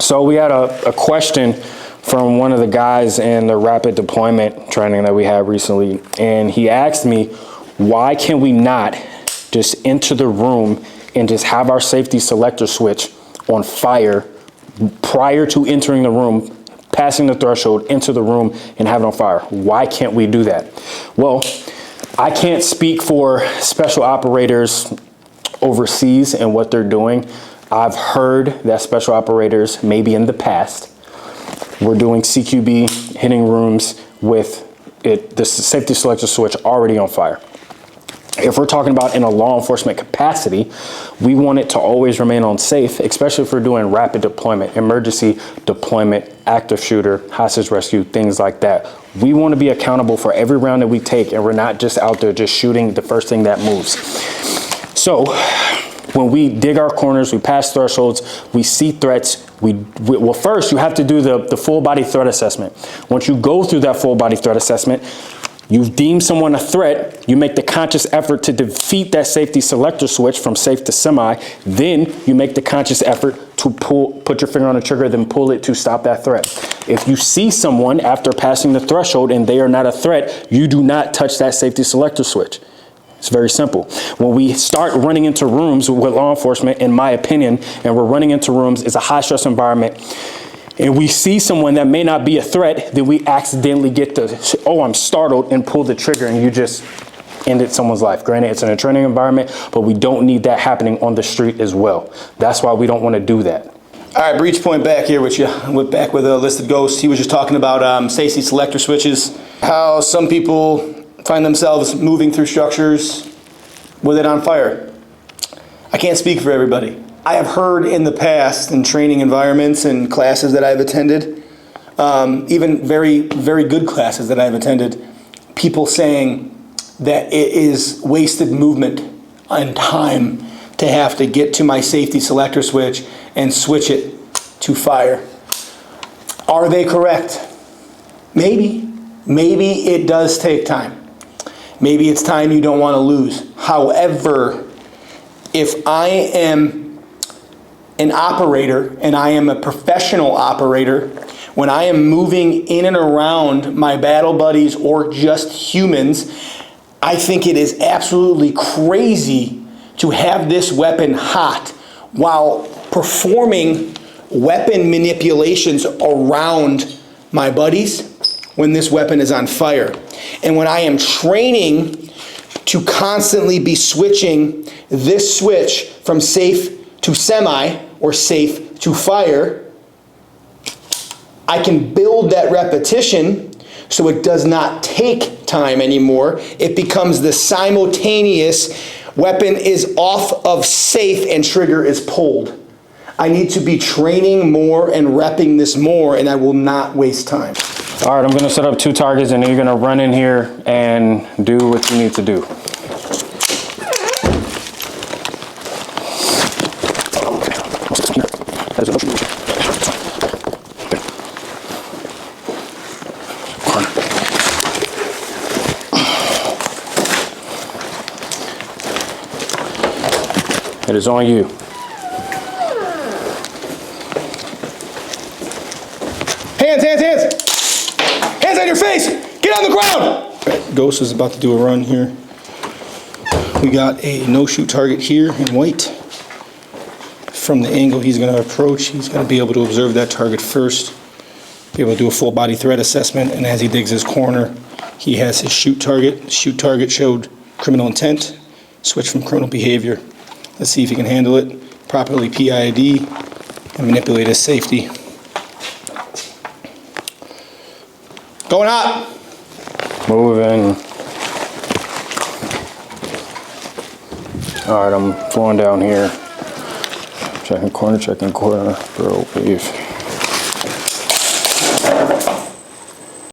So we had a question from one of the guys in the rapid deployment training that we had recently, and he asked me, why can we not just enter the room and just have our safety selector switch on fire prior to entering the room, passing the threshold, enter the room and have it on fire? Why can't we do that? Well, I can't speak for special operators overseas and what they're doing. I've heard that special operators, maybe in the past, were doing CQB, hitting rooms with the safety selector switch already on fire. If we're talking about in a law enforcement capacity, we want it to always remain on safe, especially if we're doing rapid deployment, emergency deployment, active shooter, hostage rescue, things like that. We want to be accountable for every round that we take, and we're not just out there just shooting the first thing that moves. So when we dig our corners, we pass thresholds, we see threats, well, first you have to do the full body threat assessment. Once you go through that full body threat assessment, you've deemed someone a threat, you make the conscious effort to defeat that safety selector switch from safe to semi, then you make the conscious effort to put your finger on the trigger, then pull it to stop that threat. If you see someone after passing the threshold and they are not a threat, you do not touch that safety selector switch. It's very simple. When we start running into rooms with law enforcement, in my opinion, and we're running into rooms, it's a high stress environment, and we see someone that may not be a threat, then we accidentally get the, oh, I'm startled, and pull the trigger, and you just ended someone's life. Granted, it's in a training environment, but we don't need that happening on the street as well. That's why we don't want to do that. All right, Breach Point back here with you. Went back with a listed ghost. He was just talking about safety selector switches, how some people find themselves moving through structures with it on fire. I can't speak for everybody. I have heard in the past in training environments and classes that I've attended, even very, very good classes that I've attended, people saying that it is wasted movement and time to have to get to my safety selector switch and switch it to fire. Are they correct? Maybe. Maybe it does take time. Maybe it's time you don't want to lose. However, if I am an operator and I am a professional operator, when I am moving in and around my battle buddies or just humans, I think it is absolutely crazy to have this weapon hot while performing weapon manipulations around my buddies when this weapon is on fire. And when I am training to constantly be switching this switch from safe to semi or safe to fire, I can build that repetition so it does not take time anymore. It becomes the simultaneous weapon is off of safe and trigger is pulled. I need to be training more and repping this more, and I will not waste time. All right, I'm gonna set up 2 targets, and then you're gonna run in here and do what you need to do. It is on you. Hands, hands, hands! Hands on your face! Get on the ground! Right, Ghost is about to do a run here. We got a no-shoot target here in white. From the angle he's going to approach, he's going to be able to observe that target first, be able to do a full body threat assessment, and as he digs his corner, he has his shoot target. Shoot target showed criminal intent, switch from criminal behavior. Let's see if he can handle it, properly PID, and manipulate his safety. Going hot. Moving. All right, I'm flowing down here. Checking corner, throw, weave.